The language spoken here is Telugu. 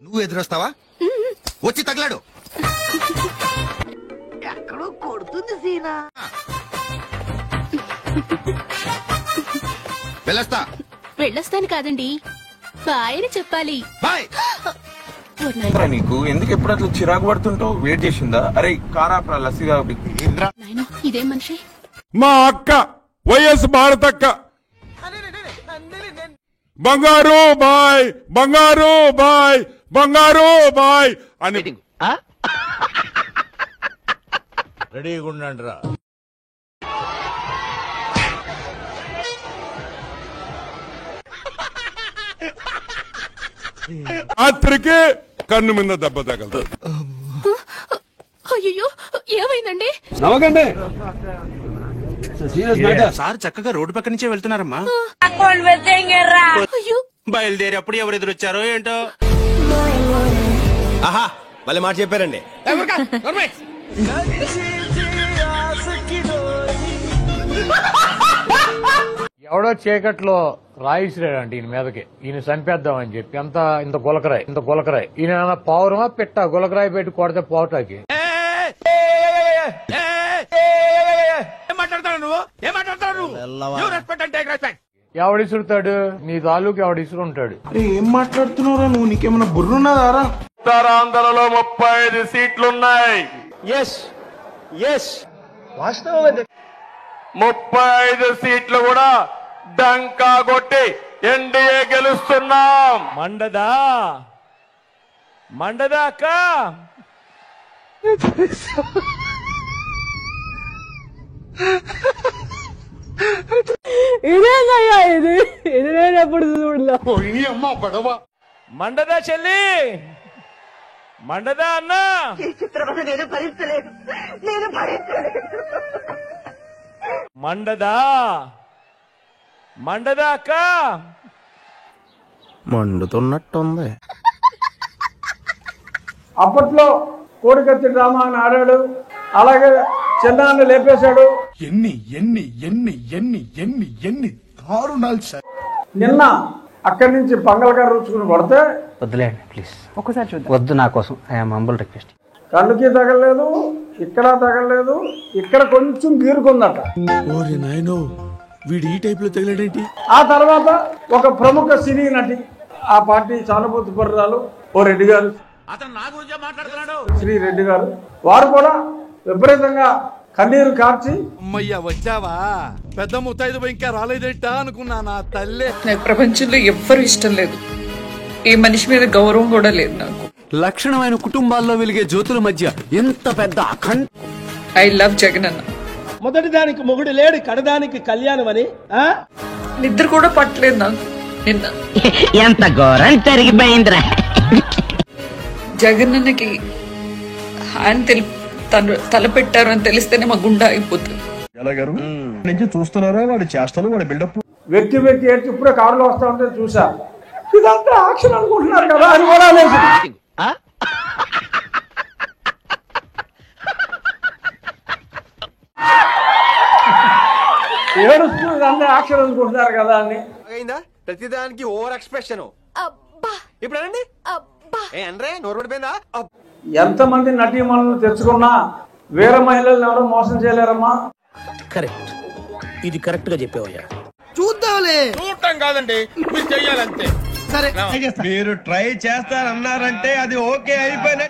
నువ్వు ఎదురొస్తావా? వచ్చి తగలాడు. ఎక్కడో కొడుతుంది సీనా. వెళ్ళొస్తాను కాదండి, బాయ్ అని చెప్పాలి. బాయ్. నీకు ఎందుకు ఎప్పుడు అట్లా చిరాకు పడుతుంటావు? వెయిట్ చేసిందా? అరే కారా లస్సీగా ఇదేం మనిషి? మా అక్క వైఎస్ భారతక్క బంగారు బాయ్ బంగారు బాయ్ బంగారు బాయ్ అని రెడీగా ఉండండి రా. రాత్రికి కన్ను మీద దెబ్బ తగలదు. అయ్యో ఏమైందండి? నవ్వకండి సార్ చక్కగా రోడ్డు పక్క నుంచే వెళ్తున్నారమ్మా. అయ్యో బయలుదేరి అప్పుడు ఎవరు ఎదురొచ్చారో ఏంటో. ఆహా మళ్ళీ మాట చెప్పారండి. ఎవడో చీకట్లో రాయిసిరాడంటే ఈయన మీదకి, ఈయన చంపేద్దామని చెప్పి ఇంత గులకరాయి ఈయన పౌరమా పిట్ట గులకరాయి పెట్టి కొడితే పోటాకి. ఎవడిసురుతాడు? నీ తాలూకు ఎవడిసురుంటాడు. ఏం మాట్లాడుతున్నావురా నువ్వు? నీకేమన్నా బుర్రున్నదారా? ఉత్తరాంధ్రలో 35 సీట్లున్నాయి. 35 సీట్లు కూడా డంకా కొట్టి ఎన్డీఏ గెలుస్తున్నాం. మండదా అక్క. ఇదేనయ్యా ఇది నేనెప్పుడు చూడలే. మండదా చెల్లి, మండదా అన్నా. చిత్రపద నేను భరించలేదు. మండదా అక్క. మండుతున్నట్టుంది. అప్పట్లో కోడికత్తి డ్రామా అని ఆడాడు, అలాగే చిన్నాన్ని లేపేశాడు. ఎన్ని ఎన్ని ఎన్ని ఎన్ని ఎన్ని ఎన్ని దారుణాలు సార్. నిన్న అక్కడి నుంచి పంగలగారు రుచుకుని కొడితే వద్దులేండి ప్లీజ్, ఒక్కసారి చూద్దాం. వద్దు, నా కోసం ఐఎమ్ హంబుల్ రిక్వెస్ట్. కళ్ళుకి తగలేదు, ఇక్కడ తగలేదు, ఇక్కడ కొంచెం గీరుకుందట. ఓరి నాయనో, వీడు ఈ టైప్ లో తగిలాడేంటి? ఆ తర్వాత ఒక ప్రముఖ సినీ నటి, ఆ పార్టీ సానుభూతి పరురాలు ఓ రెడ్డి గారు, అతను నా గురించే మాట్లాడుతున్నాడు. శ్రీ రెడ్డి గారు, వారు కూడా విపరీతంగా కన్నీరు కార్చి అమ్మయ్యా వచ్చావా, పెద్ద ముత్తైదు ఇంకా రాలేదేంటా అనుకున్నా నా తల్లే. నాకు ప్రపంచంలో ఎవ్వరు ఇష్టం లేదు, ఏ మనిషి మీద గౌరవం కూడా లేదు నాకు. లక్షణమైన కుటుంబాల్లో వెలిగే జ్యోతుల మధ్య ఎంత పెద్ద అఖండ. ఐ లవ్ జగన్ అన్న. మొదటి దానికి మొగుడు లేడు, కడదానికి కళ్యాణం అని. నిద్ర కూడా పట్టలేదు నాకు నిన్న. ఎంత ఘోరం జరిగిపోయిందిరా. జగన్ అన్నకి హ్యాండ్ తలపెట్టారు అని తెలిస్తేనే మా గుండె అయిపోతుంది. నుంచి చూస్తున్నారా వాడి చేష్టలు, వాడి బిల్డప్. వెక్కి ఏడ్చి ఇప్పుడే కారులో వస్తా ఉంటే చూసా. ఇదంతా యాక్షన్ అనుకుంటున్నారు కదా అని కూడా లేదు. ఏడుస్తుంది, ఇదంతా యాక్షన్ అనుకుంటున్నారు కదా అని. ప్రతిదానికి ఓవర్ ఎక్స్ప్రెషన్. ఇప్పుడు ఎంతమంది నటీమణులను తెచ్చుకున్నా వేరే మహిళలను ఎవరో మోసం చేయలేరమ్మా. కరెక్ట్, ఇది కరెక్ట్ గా చెప్పావయ్యా. చూద్దాంలే. చూడటం కాదండి, మీరు చెయ్యాలంతే. సరే మీరు ట్రై చేస్తారన్నారంటే అది ఓకే అయిపోయిన